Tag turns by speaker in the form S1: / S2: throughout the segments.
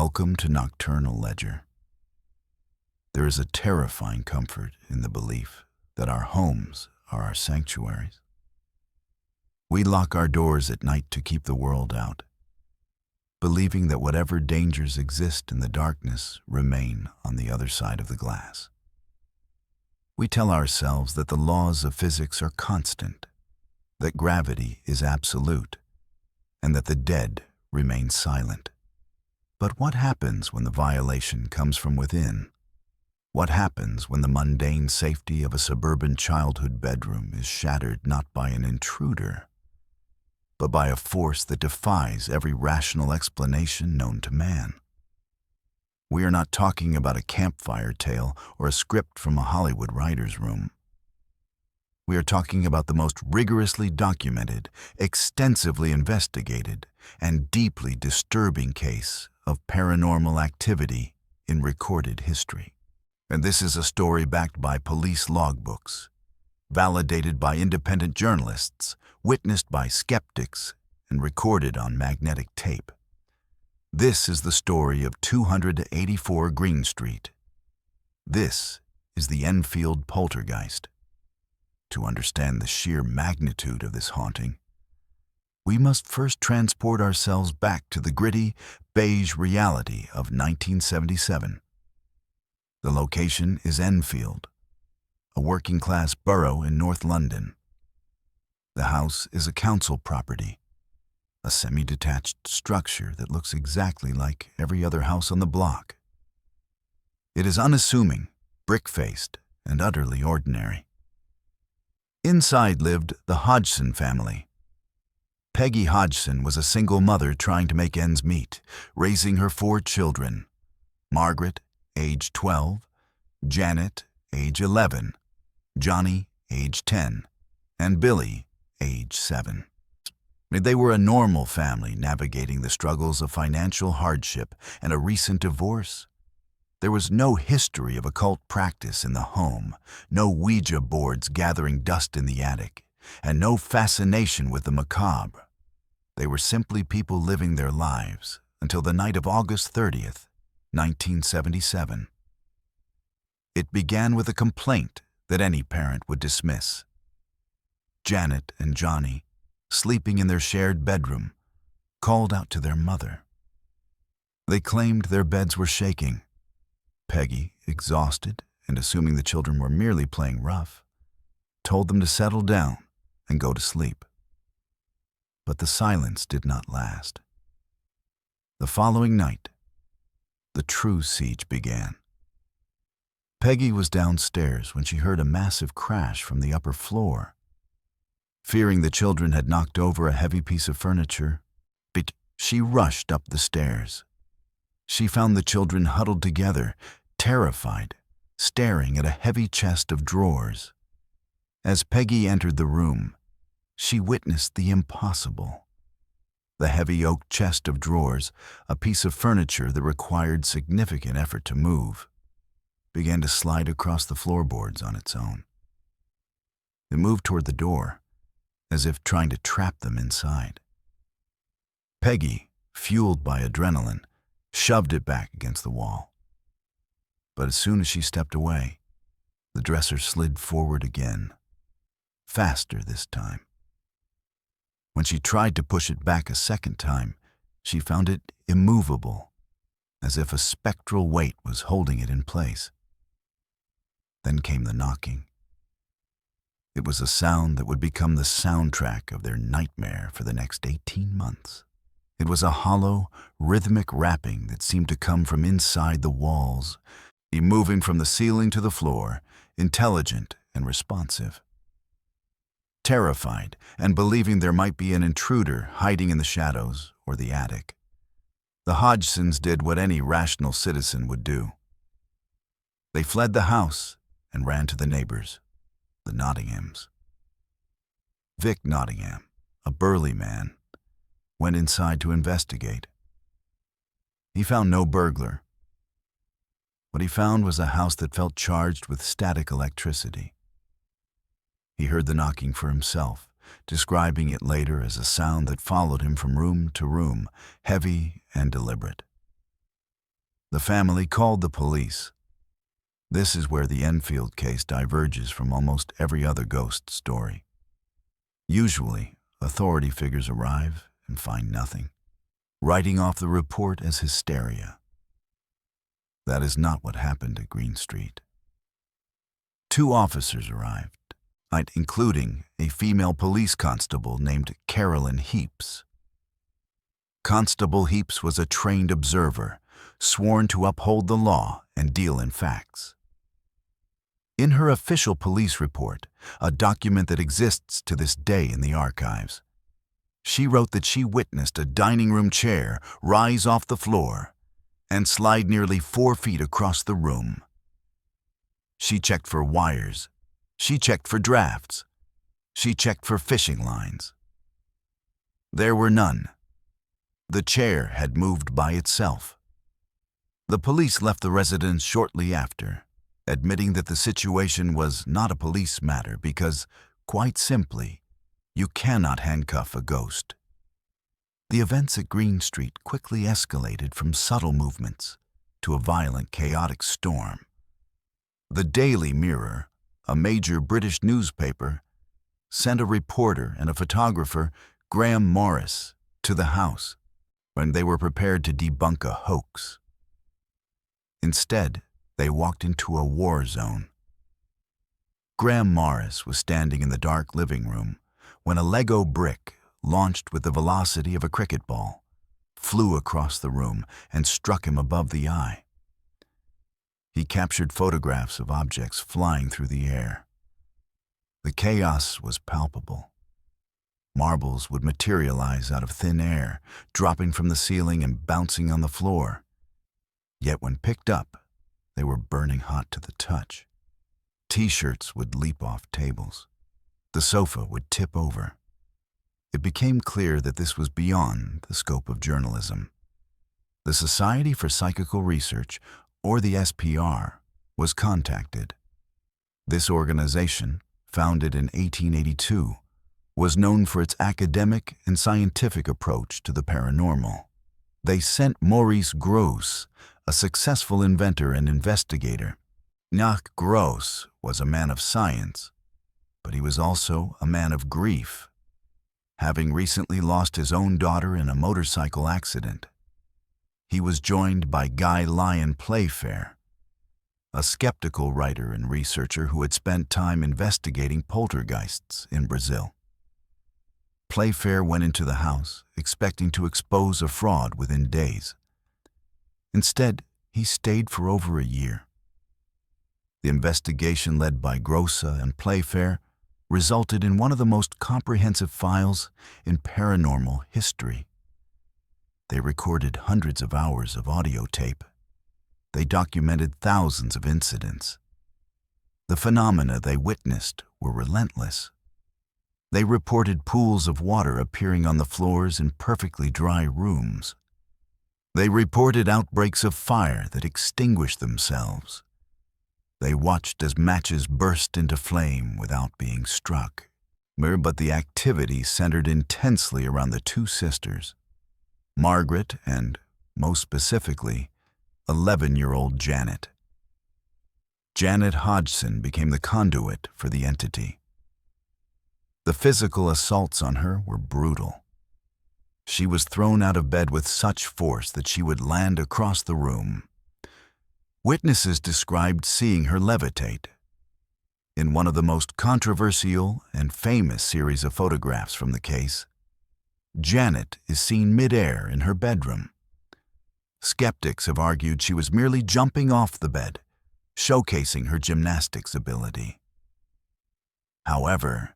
S1: Welcome to Nocturnal Ledger. There is a terrifying comfort in the belief that our homes are our sanctuaries. We lock our doors at night to keep the world out, believing that whatever dangers exist in the darkness remain on the other side of the glass. We tell ourselves that the laws of physics are constant, that gravity is absolute, and that the dead remain silent. But what happens when the violation comes from within? What happens when the mundane safety of a suburban childhood bedroom is shattered not by an intruder, but by a force that defies every rational explanation known to man? We are not talking about a campfire tale or a script from a Hollywood writer's room. We are talking about the most rigorously documented, extensively investigated, and deeply disturbing case of paranormal activity in recorded history. And this is a story backed by police logbooks, validated by independent journalists, witnessed by skeptics, and recorded on magnetic tape. This is the story of 284 Green Street. This is the Enfield Poltergeist. To understand the sheer magnitude of this haunting, we must first transport ourselves back to the gritty, beige reality of 1977. The location is Enfield, a working-class borough in North London. The house is a council property, a semi-detached structure that looks exactly like every other house on the block. It is unassuming, brick-faced, and utterly ordinary. Inside lived the Hodgson family. Peggy Hodgson was a single mother trying to make ends meet, raising her 4 children: Margaret, age 12, Janet, age 11, Johnny, age 10, and Billy, age 7. They were a normal family navigating the struggles of financial hardship and a recent divorce. There was no history of occult practice in the home, no Ouija boards gathering dust in the attic, and no fascination with the macabre. They were simply people living their lives until the night of August 30th, 1977. It began with a complaint that any parent would dismiss. Janet and Johnny, sleeping in their shared bedroom, called out to their mother. They claimed their beds were shaking. Peggy, exhausted and assuming the children were merely playing rough, told them to settle down and go to sleep. But the silence did not last. The following night, the true siege began. Peggy was downstairs when she heard a massive crash from the upper floor. Fearing the children had knocked over a heavy piece of furniture, she rushed up the stairs. She found the children huddled together, terrified, staring at a heavy chest of drawers. As Peggy entered the room, she witnessed the impossible. The heavy oak chest of drawers, a piece of furniture that required significant effort to move, began to slide across the floorboards on its own. It moved toward the door, as if trying to trap them inside. Peggy, fueled by adrenaline, shoved it back against the wall. But as soon as she stepped away, the dresser slid forward again, faster this time. When she tried to push it back a second time, she found it immovable, as if a spectral weight was holding it in place. Then came the knocking. It was a sound that would become the soundtrack of their nightmare for the next 18 months. It was a hollow, rhythmic rapping that seemed to come from inside the walls, moving from the ceiling to the floor, intelligent and responsive. Terrified and believing there might be an intruder hiding in the shadows or the attic, the Hodgsons did what any rational citizen would do. They fled the house and ran to the neighbors, the Nottinghams. Vic Nottingham, a burly man, went inside to investigate. He found no burglar. What he found was a house that felt charged with static electricity. He heard the knocking for himself, describing it later as a sound that followed him from room to room, heavy and deliberate. The family called the police. This is where the Enfield case diverges from almost every other ghost story. Usually, authority figures arrive and find nothing, writing off the report as hysteria. That is not what happened at Green Street. 2 officers arrived, including a female police constable named Carolyn Heaps. Constable Heaps was a trained observer, sworn to uphold the law and deal in facts. In her official police report, a document that exists to this day in the archives, she wrote that she witnessed a dining room chair rise off the floor and slide nearly 4 feet across the room. She checked for wires. She checked for drafts. She checked for fishing lines. There were none. The chair had moved by itself. The police left the residence shortly after, admitting that the situation was not a police matter because, quite simply, you cannot handcuff a ghost. The events at Green Street quickly escalated from subtle movements to a violent, chaotic storm. The Daily Mirror, a major British newspaper, sent a reporter and a photographer, Graham Morris, to the house when they were prepared to debunk a hoax. Instead, they walked into a war zone. Graham Morris was standing in the dark living room when a Lego brick, launched with the velocity of a cricket ball, flew across the room and struck him above the eye. He captured photographs of objects flying through the air. The chaos was palpable. Marbles would materialize out of thin air, dropping from the ceiling and bouncing on the floor. Yet when picked up, they were burning hot to the touch. T-shirts would leap off tables. The sofa would tip over. It became clear that this was beyond the scope of journalism. The Society for Psychical Research, or the SPR, was contacted. This organization, founded in 1882, was known for its academic and scientific approach to the paranormal. They sent Maurice Grosse, a successful inventor and investigator. Grosse was a man of science, but he was also a man of grief, having recently lost his own daughter in a motorcycle accident. He was joined by Guy Lyon Playfair, a skeptical writer and researcher who had spent time investigating poltergeists in Brazil. Playfair went into the house, expecting to expose a fraud within days. Instead, he stayed for over a year. The investigation led by Grosse and Playfair resulted in one of the most comprehensive files in paranormal history. They recorded hundreds of hours of audio tape. They documented thousands of incidents. The phenomena they witnessed were relentless. They reported pools of water appearing on the floors in perfectly dry rooms. They reported outbreaks of fire that extinguished themselves. They watched as matches burst into flame without being struck. But the activity centered intensely around the 2 sisters, Margaret and, most specifically, 11-year-old Janet. Janet Hodgson became the conduit for the entity. The physical assaults on her were brutal. She was thrown out of bed with such force that she would land across the room. Witnesses described seeing her levitate. In one of the most controversial and famous series of photographs from the case, Janet is seen mid-air in her bedroom. Skeptics have argued she was merely jumping off the bed, showcasing her gymnastics ability. However,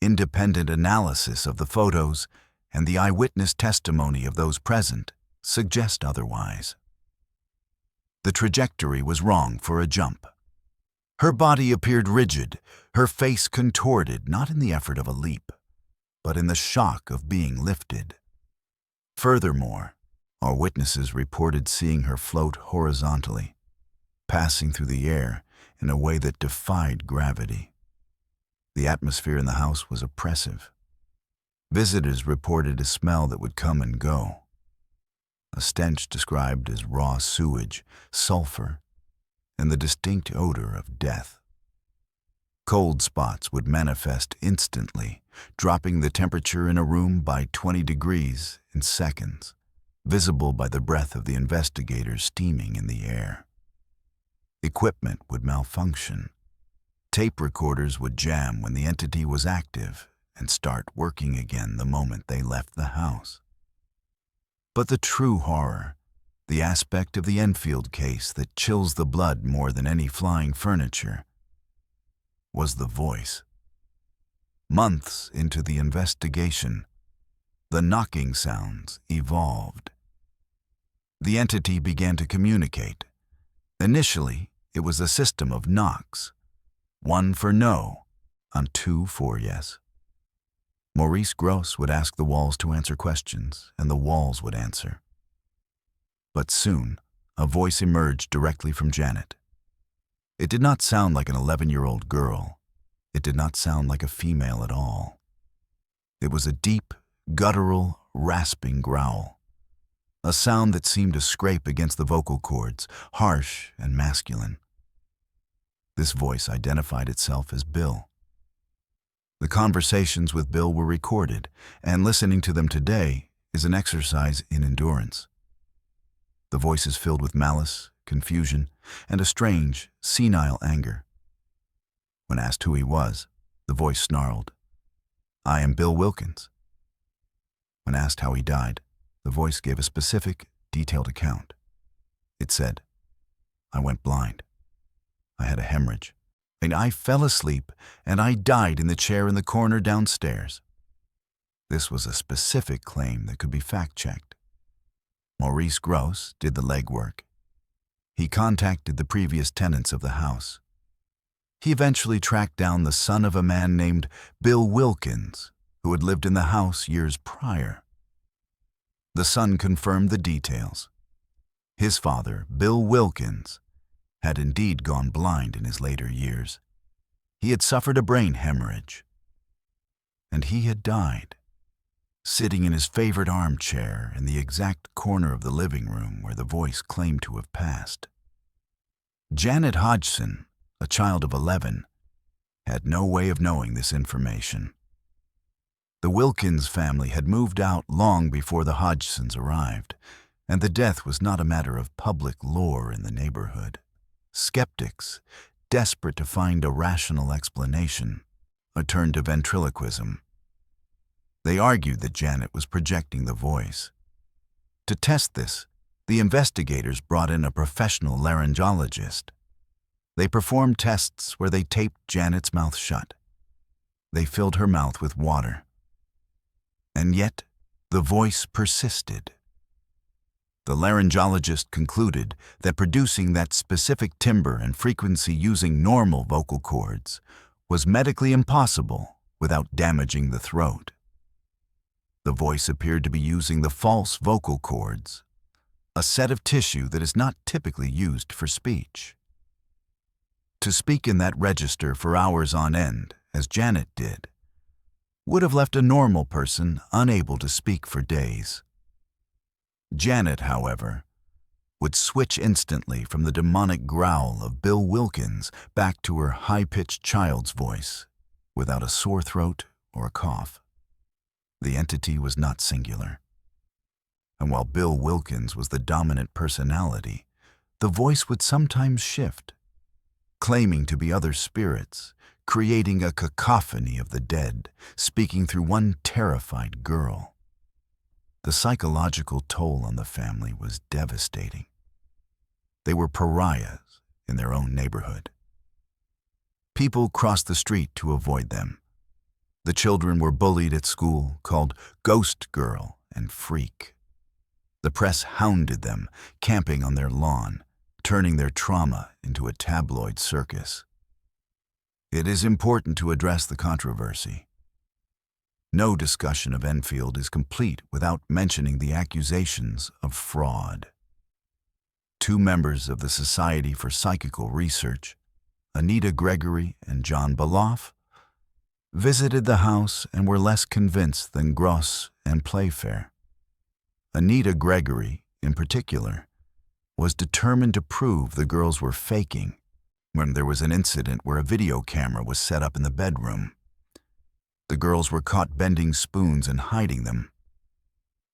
S1: independent analysis of the photos and the eyewitness testimony of those present suggest otherwise. The trajectory was wrong for a jump. Her body appeared rigid, her face contorted not in the effort of a leap, but in the shock of being lifted. Furthermore, our witnesses reported seeing her float horizontally, passing through the air in a way that defied gravity. The atmosphere in the house was oppressive. Visitors reported a smell that would come and go. a stench described as raw sewage, sulfur, and the distinct odor of death. Cold spots would manifest instantly, dropping the temperature in a room by 20 degrees in seconds, visible by the breath of the investigators steaming in the air. Equipment would malfunction. Tape recorders would jam when the entity was active and start working again the moment they left the house. But the true horror, the aspect of the Enfield case that chills the blood more than any flying furniture, was the voice. Months into the investigation, the knocking sounds evolved. The entity began to communicate. Initially, it was a system of knocks, one for no and two for yes. Maurice Gross would ask the walls to answer questions, and the walls would answer. But soon, a voice emerged directly from Janet. It did not sound like an 11-year-old girl. It did not sound like a female at all. It was a deep, guttural, rasping growl, a sound that seemed to scrape against the vocal cords, harsh and masculine. This voice identified itself as Bill. The conversations with Bill were recorded, and listening to them today is an exercise in endurance. The voice is filled with malice, confusion, and a strange, senile anger. When asked who he was, the voice snarled, "I am Bill Wilkins." When asked how he died, the voice gave a specific, detailed account. It said, "I went blind. I had a hemorrhage. I fell asleep, and I died in the chair in the corner downstairs." This was a specific claim that could be fact-checked. Maurice Gross did the legwork. He contacted the previous tenants of the house. He eventually tracked down the son of a man named Bill Wilkins, who had lived in the house years prior. The son confirmed the details. His father, Bill Wilkins, had indeed gone blind in his later years. He had suffered a brain hemorrhage, and he had died, sitting in his favorite armchair in the exact corner of the living room where the voice claimed to have passed. Janet Hodgson, a child of 11, had no way of knowing this information. The Wilkins family had moved out long before the Hodgsons arrived, and the death was not a matter of public lore in the neighborhood. Skeptics, desperate to find a rational explanation, turned to ventriloquism. They argued that Janet was projecting the voice. To test this, the investigators brought in a professional laryngologist. They performed tests where they taped Janet's mouth shut. They filled her mouth with water. And yet, the voice persisted. The laryngologist concluded that producing that specific timbre and frequency using normal vocal cords was medically impossible without damaging the throat. The voice appeared to be using the false vocal cords, a set of tissue that is not typically used for speech. To speak in that register for hours on end, as Janet did, would have left a normal person unable to speak for days. Janet, however, would switch instantly from the demonic growl of Bill Wilkins back to her high-pitched child's voice, without a sore throat or a cough. The entity was not singular. And while Bill Wilkins was the dominant personality, the voice would sometimes shift, claiming to be other spirits, creating a cacophony of the dead, speaking through one terrified girl. The psychological toll on the family was devastating. They were pariahs in their own neighborhood. People crossed the street to avoid them. The children were bullied at school, called Ghost Girl and Freak. The press hounded them, camping on their lawn, turning their trauma into a tabloid circus. It is important to address the controversy. No discussion of Enfield is complete without mentioning the accusations of fraud. Two members of the Society for Psychical Research, Anita Gregory and John Beloff, visited the house and were less convinced than Gross and Playfair. Anita Gregory in particular, was determined to prove the girls were faking when there was an incident where a video camera was set up in the bedroom. The girls were caught bending spoons and hiding them.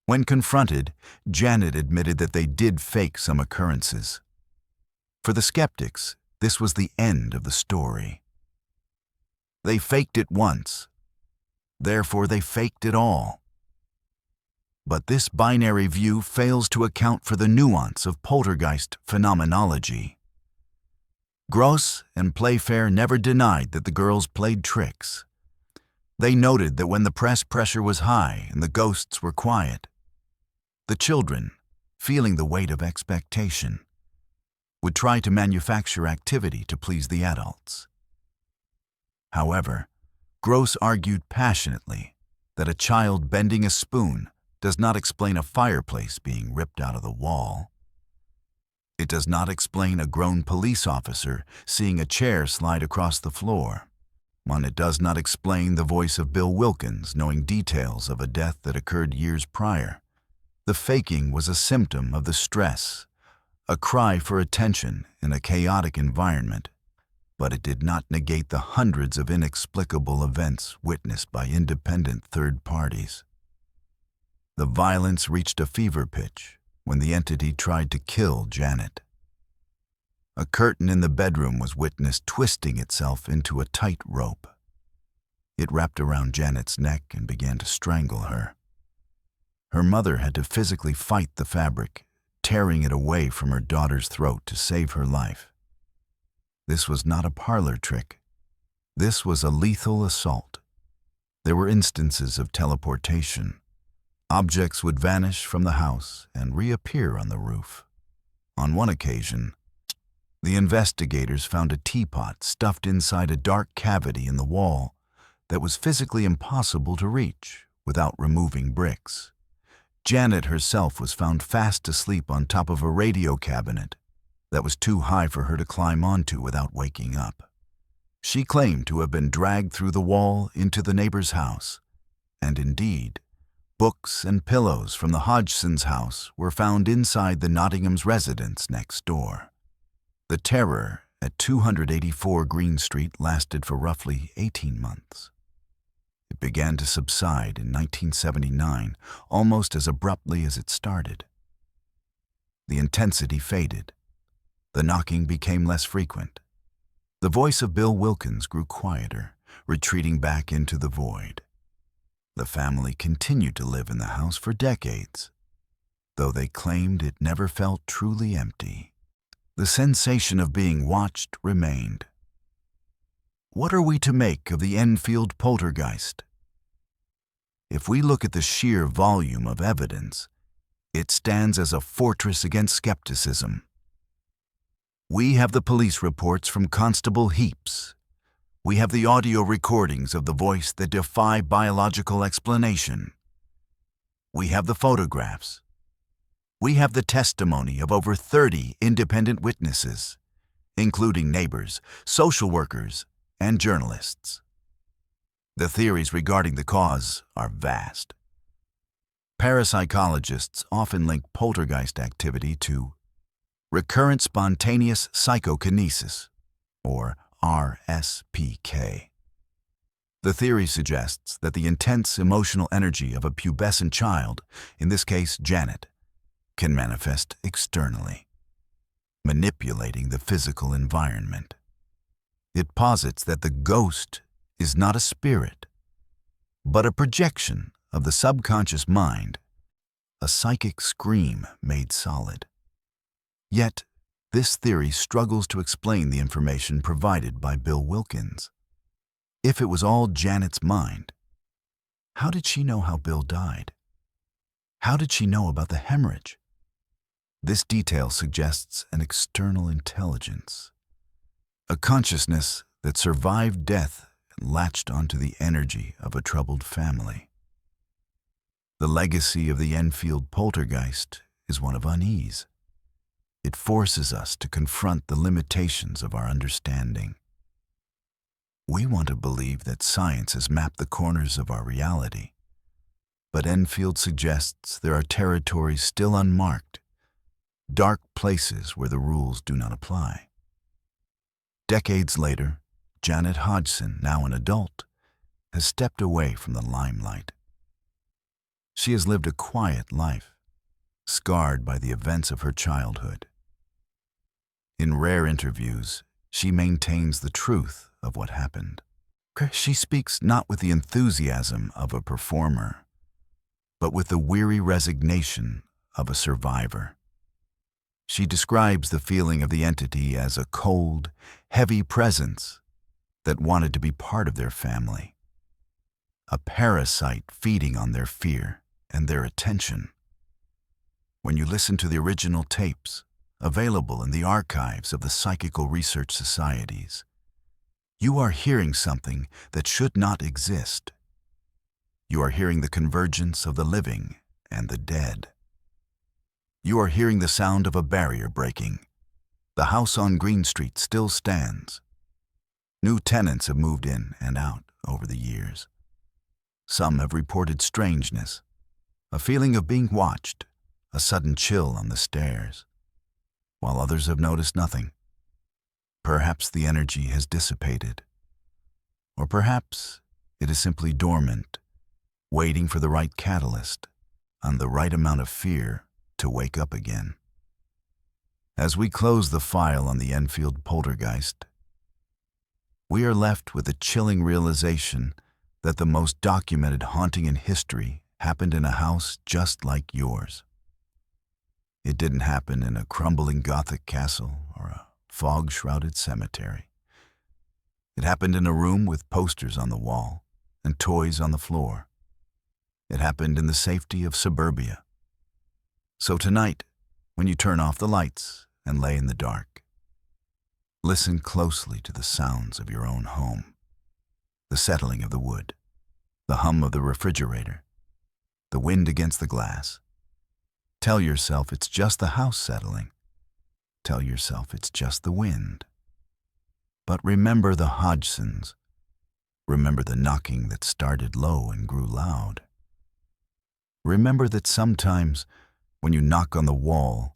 S1: When confronted, Janet admitted that they did fake some occurrences. For the skeptics, this was the end of the story. They faked it once, therefore they faked it all. But this binary view fails to account for the nuance of poltergeist phenomenology. Gross and Playfair never denied that the girls played tricks. They noted that when the press pressure was high and the ghosts were quiet, the children, feeling the weight of expectation, would try to manufacture activity to please the adults. However, Gross argued passionately that a child bending a spoon does not explain a fireplace being ripped out of the wall. It does not explain a grown police officer seeing a chair slide across the floor. And it does not explain the voice of Bill Wilkins knowing details of a death that occurred years prior. The faking was a symptom of the stress, a cry for attention in a chaotic environment, but it did not negate the hundreds of inexplicable events witnessed by independent third parties. The violence reached a fever pitch when the entity tried to kill Janet. A curtain in the bedroom was witnessed twisting itself into a tight rope. It wrapped around Janet's neck and began to strangle her. Her mother had to physically fight the fabric, tearing it away from her daughter's throat to save her life. This was not a parlor trick. This was a lethal assault. There were instances of teleportation. Objects would vanish from the house and reappear on the roof. On one occasion, the investigators found a teapot stuffed inside a dark cavity in the wall that was physically impossible to reach without removing bricks. Janet herself was found fast asleep on top of a radio cabinet that was too high for her to climb onto without waking up. She claimed to have been dragged through the wall into the neighbor's house, and indeed, books and pillows from the Hodgson's house were found inside the Nottingham's residence next door. The terror at 284 Green Street lasted for roughly 18 months. It began to subside in 1979, almost as abruptly as it started. The intensity faded. The knocking became less frequent. The voice of Bill Wilkins grew quieter, retreating back into the void. The family continued to live in the house for decades, though they claimed it never felt truly empty. The sensation of being watched remained. What are we to make of the Enfield Poltergeist? If we look at the sheer volume of evidence, it stands as a fortress against skepticism. We have the police reports from Constable Heaps. We have the audio recordings of the voice that defy biological explanation. We have the photographs. We have the testimony of over 30 independent witnesses, including neighbors, social workers, and journalists. The theories regarding the cause are vast. Parapsychologists often link poltergeist activity to recurrent spontaneous psychokinesis, or RSPK. The theory suggests that the intense emotional energy of a pubescent child, in this case Janet, can manifest externally, manipulating the physical environment. It posits that the ghost is not a spirit, but a projection of the subconscious mind, a psychic scream made solid. Yet, this theory struggles to explain the information provided by Bill Wilkins. If it was all Janet's mind, how did she know how Bill died? How did she know about the hemorrhage? This detail suggests an external intelligence, a consciousness that survived death and latched onto the energy of a troubled family. The legacy of the Enfield Poltergeist is one of unease. It forces us to confront the limitations of our understanding. We want to believe that science has mapped the corners of our reality, but Enfield suggests there are territories still unmarked dark places where the rules do not apply. Decades later, Janet Hodgson, now an adult, has stepped away from the limelight. She has lived a quiet life, scarred by the events of her childhood. In rare interviews, she maintains the truth of what happened. She speaks not with the enthusiasm of a performer, but with the weary resignation of a survivor. She describes the feeling of the entity as a cold, heavy presence that wanted to be part of their family, a parasite feeding on their fear and their attention. When you listen to the original tapes, available in the archives of the Psychical Research Societies, you are hearing something that should not exist. You are hearing the convergence of the living and the dead. You are hearing the sound of a barrier breaking. The house on Green Street still stands. New tenants have moved in and out over the years. Some have reported strangeness, a feeling of being watched, a sudden chill on the stairs, while others have noticed nothing. Perhaps the energy has dissipated, or perhaps it is simply dormant, waiting for the right catalyst and the right amount of fear to wake up again. As we close the file on the Enfield Poltergeist, we are left with a chilling realization that the most documented haunting in history happened in a house just like yours. It didn't happen in a crumbling Gothic castle or a fog-shrouded cemetery. It happened in a room with posters on the wall and toys on the floor. It happened in the safety of suburbia. So tonight, when you turn off the lights and lay in the dark, listen closely to the sounds of your own home, the settling of the wood, the hum of the refrigerator, the wind against the glass. Tell yourself it's just the house settling. Tell yourself it's just the wind. But remember the Hodgsons. Remember the knocking that started low and grew loud. Remember that sometimes, when you knock on the wall,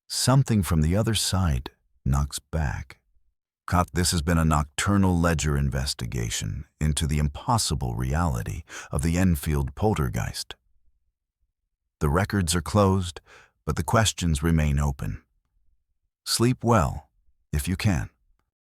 S1: something from the other side knocks back. This has been a Nocturnal Ledger investigation into the impossible reality of the Enfield Poltergeist. The records are closed, but the questions remain open. Sleep well, if you can.